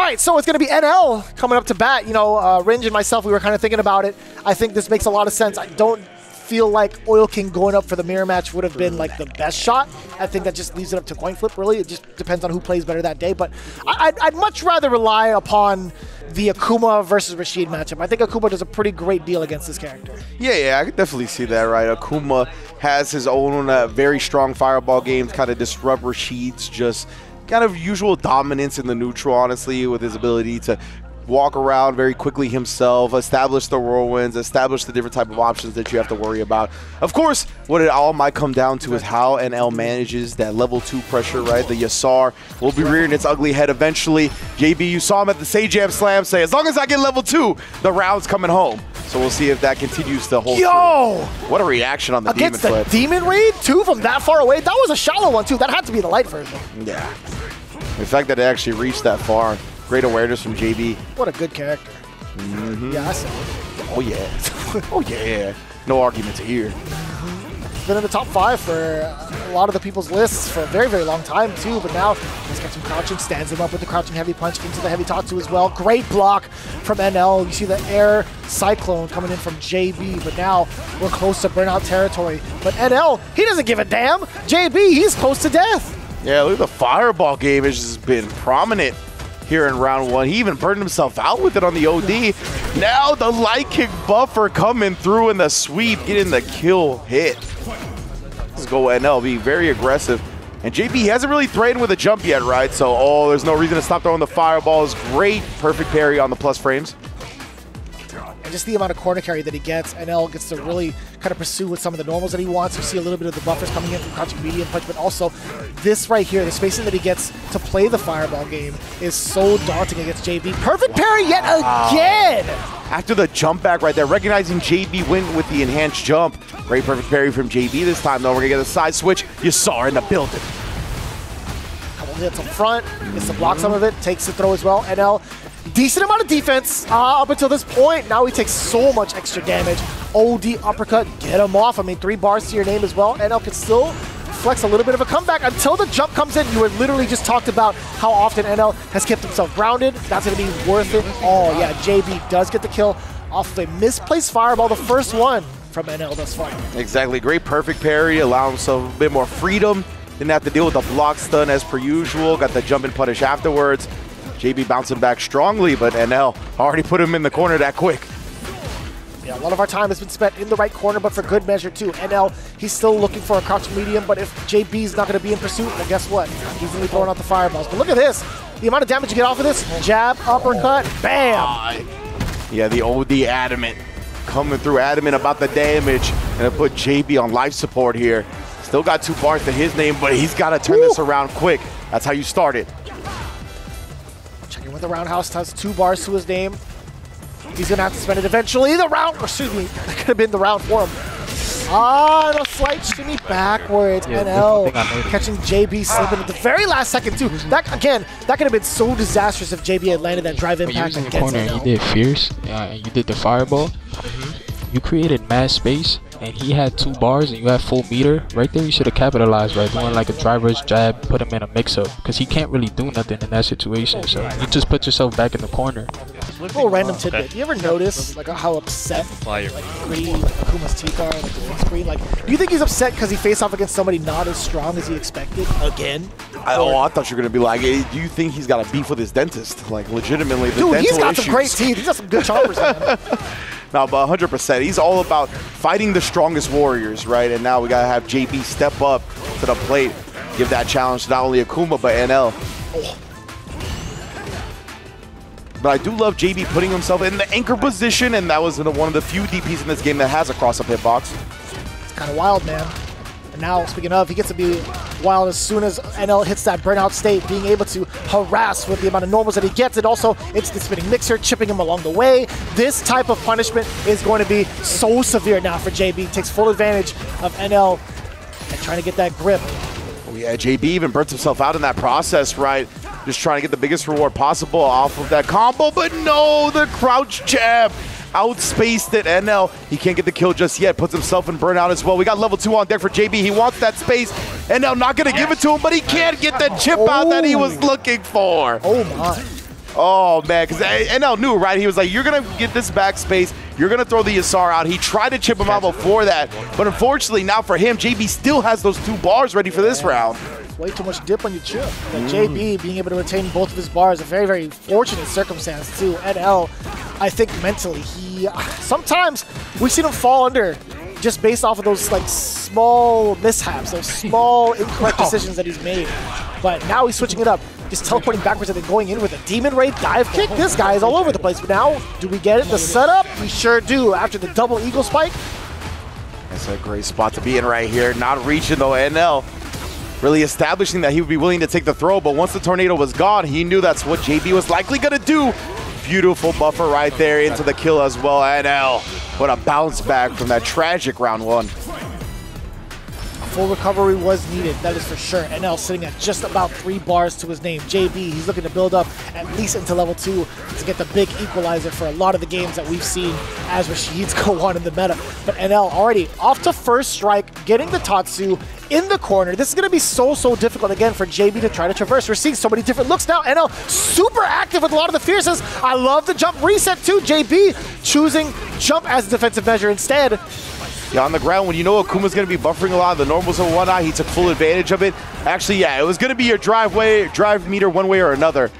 right, so it's going to be NL coming up to bat. You know, Ringe and myself, we were kind of thinking about it. I think this makes a lot of sense. I don't feel like Oil King going up for the mirror match would have been like the best shot. I think that just leaves it up to coin flip, really. It just depends on who plays better that day. But I'd much rather rely upon the Akuma versus Rashid matchup. I think Akuma does a pretty great deal against this character. Yeah, I could definitely see that, right? Akuma has his own very strong fireball games, kind of disrupt Rashid's just kind of usual dominance in the neutral, honestly, with his ability to walk around very quickly himself, establish the whirlwinds, establish the different type of options that you have to worry about. Of course, what it all might come down to is how NL manages that level 2 pressure, right? The Yasar will be rearing its ugly head eventually. JB, you saw him at the Sajam Slam say, as long as I get level 2, the round's coming home. So we'll see if that continues to hold Yo! true. What a reaction on the against Demon Flip. the Demon Raid, too, from that far away. That was a shallow one, too. That had to be the light version. Yeah. The fact that it actually reached that far. Great awareness from JB. What a good character. Yeah, I said it. Oh, yeah. Oh, yeah. No arguments here. He's been in the top 5 for a lot of the people's lists for a very, very long time, too. But now he's got some crouching, stands him up with the crouching heavy punch into the heavy Tatsu as well. Great block from NL. You see the air cyclone coming in from JB, but now we're close to burnout territory. But NL, he doesn't give a damn. JB, he's close to death. Yeah, look at the fireball game has just been prominent here in round 1. He even burned himself out with it on the OD. Now the light kick buffer coming through in the sweep, getting the kill hit. Let's go NL, be very aggressive. And JB hasn't really threatened with a jump yet, right? So, there's no reason to stop throwing the fireballs. Great, perfect parry on the plus frames. And just the amount of corner carry that he gets, NL gets to really kind of pursue with some of the normals that he wants. You see a little bit of the buffers coming in from crouching medium punch, but also this right here, the spacing that he gets to play the fireball game is so daunting against JB. Perfect parry yet again! After the jump back right there, recognizing JB went with the enhanced jump. Great perfect parry from JB this time, though. We're going to get a side switch. You saw her in the building. Couple hits up front, gets to block some of it, takes the throw as well. NL, decent amount of defense up until this point. Now he takes so much extra damage. OD uppercut, get him off. I mean, 3 bars to your name as well. NL can still flex a little bit of a comeback until the jump comes in. You were literally just talked about how often NL has kept himself grounded. That's going to be worth it. Oh, yeah, JB does get the kill off of a misplaced fireball, the first one from NL thus far. Exactly. Great perfect parry, allowing himself a bit more freedom. Didn't have to deal with the block stun as per usual. Got the jump and punish afterwards. JB bouncing back strongly, but NL already put him in the corner that quick. Yeah, a lot of our time has been spent in the right corner, but for good measure too. NL, he's still looking for a crouching medium, but if JB's not going to be in pursuit, well, guess what? He's going to be throwing out the fireballs. But look at this. The amount of damage you get off of this. Jab, uppercut, bam! Yeah, the OD adamant. Coming through adamant about the damage. And it put JB on life support here. Still got 2 bars to his name, but he's got to turn this around quick. That's how you start it. Checking with the roundhouse, has 2 bars to his name. He's going to have to spend it eventually. The round, excuse me, that could have been the round for him. And a slight shimmy backwards. NL catching JB slipping at the very last second too. That, again, that could have been so disastrous if JB had landed that drive impact against NL. When you was in the corner and you did fierce, and you did the fireball, you created mad space, and he had 2 bars and you had full meter. Right there, you should have capitalized by doing like a driver's jab, put him in a mix-up, because he can't really do nothing in that situation. So you just put yourself back in the corner. Little random tidbit. You ever notice like how upset like Green, like Akuma's teeth are, like the big screen? Like, do you think he's upset because he faced off against somebody not as strong as he expected again? I thought you were gonna be like, hey, do you think he's got a beef with his dentist? Like, legitimately, the dude, dental he's got issues. some great teeth. He's got some good choppers, man. No, but 100%. He's all about fighting the strongest warriors, right? And now we gotta have JB step up to the plate, give that challenge to not only Akuma but NL. Oh. But I do love JB putting himself in the anchor position, and that was one of the few DPs in this game that has a cross-up hitbox. It's kind of wild, man. And now, speaking of, he gets to be wild as soon as NL hits that burnout state, being able to harass with the amount of normals that he gets, and also instant spinning mixer, chipping him along the way. This type of punishment is going to be so severe now for JB. Takes full advantage of NL and trying to get that grip. Oh yeah, JB even burnt himself out in that process, right? Just trying to get the biggest reward possible off of that combo, but no, the crouch jab outspaced it. NL, he can't get the kill just yet, puts himself in burnout as well. We got level 2 on deck for JB. He wants that space. NL not going to give it to him, but he can't get the chip out that he was looking for. Oh my. Oh, man, because NL knew, right? He was like, you're going to get this backspace. You're going to throw the Yasar out. He tried to chip him out before that. But unfortunately, now for him, JB still has those 2 bars ready for this round. Way too much dip on your chip. But JB being able to retain both of his bars, a very, very fortunate circumstance too. NL, I think mentally, sometimes we've seen him fall under just based off of those like small mishaps, those small incorrect decisions that he's made. But now he's switching it up, just teleporting backwards and then going in with a Demon Ray dive kick. This guy is all over the place. But now, do we get it? The setup? We sure do. After the double Eagle Spike. That's a great spot to be in right here. Not reaching though, NL. Really establishing that he would be willing to take the throw, but once the tornado was gone, he knew that's what JB was likely gonna do. Beautiful buffer right there into the kill as well. NL, what a bounce back from that tragic round 1. Full recovery was needed, that is for sure. NL sitting at just about 3 bars to his name. JB, he's looking to build up at least into level 2 to get the big equalizer for a lot of the games that we've seen as Rashid's go on in the meta. But NL already off to first strike, getting the Tatsu in the corner. This is going to be so difficult again for JB to try to traverse. We're seeing so many different looks now. NL super active with a lot of the fierces. I love the jump reset too. JB choosing jump as a defensive measure instead. Yeah, on the ground, when you know Akuma's going to be buffering a lot of the normals and whatnot, he took full advantage of it. Actually, yeah, it was going to be your drive meter one way or another.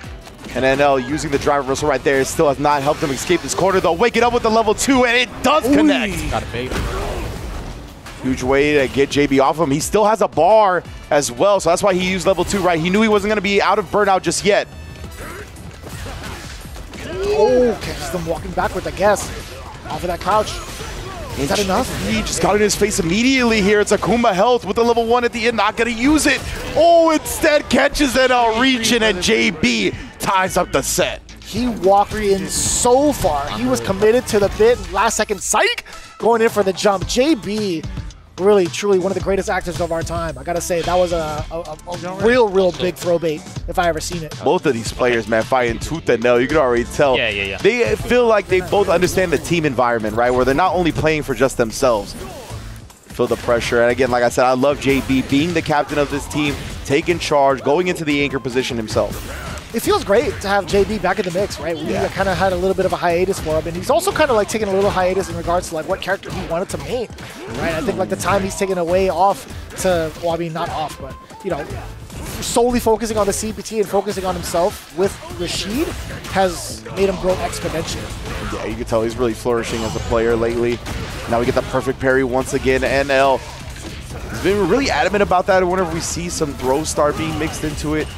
And NL using the drive reversal right there still has not helped him escape this corner, though. Waking up with the level 2, and it does connect. Got a bait. Huge way to get JB off him. He still has a bar as well, so that's why he used level 2, right? He knew he wasn't going to be out of burnout just yet. Oh, catches them walking backwards, I guess. Off of that crouch. Is that enough? He just got in his face immediately here. It's Akuma health with the level 1 at the end, not going to use it. Oh, instead catches it out reaching, and JB ties up the set. He walked in so far. He was committed to the bit. Last second, psych, going in for the jump. JB, really, truly one of the greatest actors of our time. I gotta say, that was a real big throw bait if I ever seen it. Both of these players, man, fighting tooth and nail. You can already tell. Yeah. They feel like they both understand the team environment, right? Where they're not only playing for just themselves. Feel the pressure. And again, like I said, I love JB being the captain of this team, taking charge, going into the anchor position himself. It feels great to have JB back in the mix, right? We kind of had a little bit of a hiatus for him, and he's also kind of like taking a little hiatus in regards to like what character he wanted to main, right? I think like the time he's taken away off to, well, I mean not off, but you know, solely focusing on the CPT and focusing on himself with Rashid has made him grow exponentially. Yeah, you can tell he's really flourishing as a player lately. Now we get the perfect parry once again. NL has been really adamant about that whenever we see some throw star being mixed into it.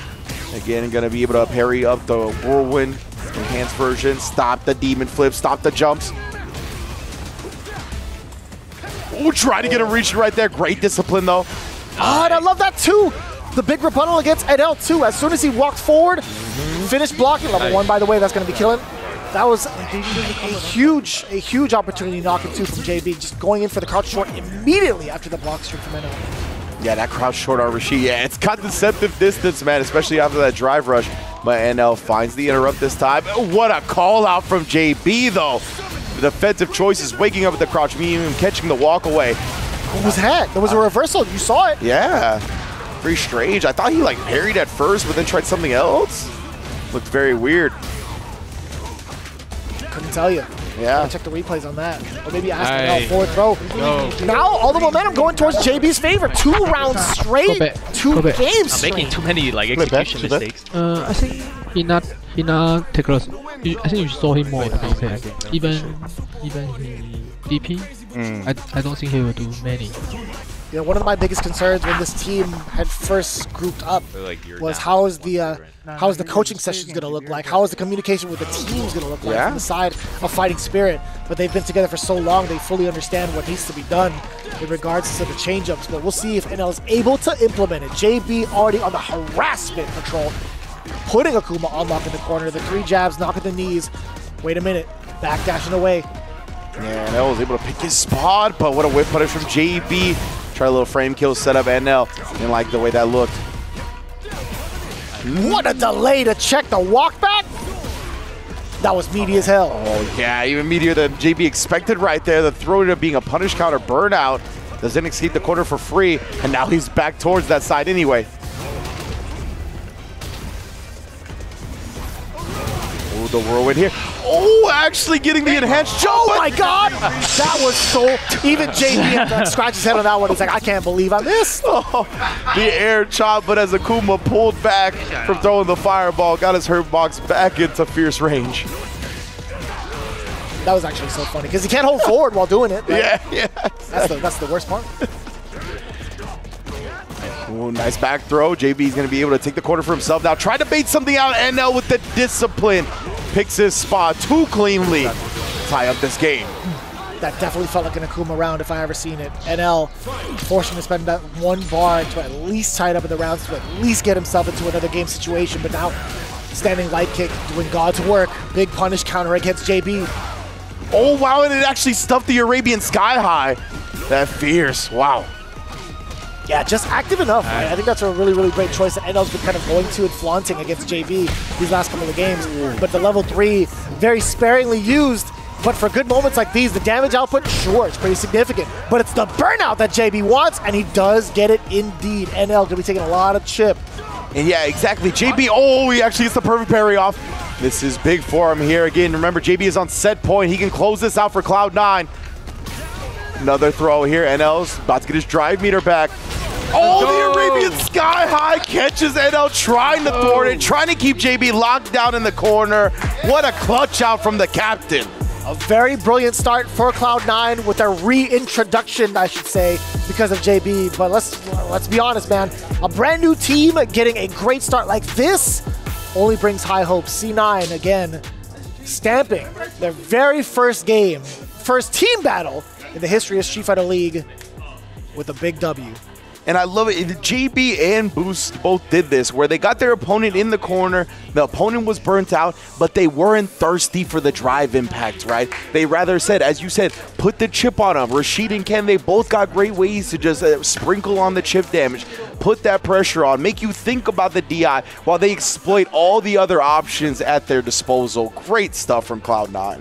Again, going to be able to parry up the Whirlwind enhanced version, stop the demon flip, stop the jumps. Oh, try to get a reach right there. Great discipline, though. Oh, and I love that, too. The big rebuttal against NL, too. As soon as he walked forward, finished blocking. Level 1, by the way, that's going to be killing. That was a huge opportunity knocking, too, from JB. Just going in for the crouch short immediately after the block streak from NL. Yeah, that crouch short on Rashid. Yeah, it's got deceptive distance, man, especially after that drive rush. But NL finds the interrupt this time. What a call out from JB, though. The defensive choices, waking up with the crouch, meaning him catching the walk away. What was that? There was a reversal. You saw it. Yeah, very strange. I thought he like parried at first, but then tried something else. Looked very weird. Couldn't tell you. Yeah. Check the replays on that. Or maybe ask him forward throw. Now all the momentum going towards JB's favor. 2 rounds straight. 2 games straight. I'm making too many like execution mistakes. I think he not take loss. I think you saw him more. Even he DP. I don't think he will do many. You know, one of my biggest concerns when this team had first grouped up was how is the coaching sessions going to look like? How is the communication with the teams going to look like from the side of Fighting Spirit? But they've been together for so long, they fully understand what needs to be done in regards to the change-ups. But we'll see if NL is able to implement it. JB already on the harassment patrol, putting Akuma on lock in the corner. The 3 jabs, knock at the knees. Wait a minute, backdashing away. Yeah, NL was able to pick his spot, but what a whip punish from JB. Try a little frame kill setup. NL didn't like the way that looked. What a delay to check the walk back. That was meaty as hell. Oh yeah, even meatier than JB expected right there. The throw ended up being a punish counter burnout. Doesn't escape the corner for free, and now he's back towards that side anyway. Ooh, the whirlwind here. Oh, actually getting the enhanced jump. Oh my God! That was so, even JB had to scratch his head on that one. He's like, I can't believe I missed. Oh, the air chop, but as Akuma pulled back from throwing the fireball, got his hurt box back into fierce range. That was actually so funny because he can't hold forward while doing it. Right? Yeah. That's the worst part. Ooh, nice back throw. JB's going to be able to take the corner for himself now. Try to bait something out. NL with the discipline. Picks his spot too cleanly. Tie up this game. That definitely felt like an Akuma round if I ever seen it. NL forcing to spend that one bar to at least tie it up in the rounds to at least get himself into another game situation. But now standing light kick, doing God's work. Big punish counter against JB. Oh, wow, and it actually stuffed the Arabian Sky High. That fierce. Wow. Yeah, just active enough. Right? I think that's a really, really great choice that NL's been kind of going to and flaunting against JB these last couple of games. But the level 3, very sparingly used. But for good moments like these, the damage output, sure, it's pretty significant. But it's the burnout that JB wants, and he does get it indeed. NL going to be taking a lot of chip. And yeah, exactly. JB, oh, he actually gets the perfect parry off. This is big for him here. Again, remember, JB is on set point. He can close this out for Cloud9. Another throw here. NL's about to get his drive meter back. Oh, the Arabian Sky High catches NL trying to thwart it, trying to keep JB locked down in the corner. What a clutch out from the captain. A very brilliant start for Cloud9 with a reintroduction, I should say, because of JB. But let's be honest, man. A brand new team getting a great start like this only brings high hopes. C9, again, stamping their very first game, first team battle in the history of Street Fighter League with a big W. And I love it. JB and Boost both did this, where they got their opponent in the corner. The opponent was burnt out, but they weren't thirsty for the drive impact, right? They rather said, as you said, put the chip on them. Rashid and Ken, they both got great ways to just sprinkle on the chip damage, put that pressure on, make you think about the DI while they exploit all the other options at their disposal. Great stuff from Cloud9.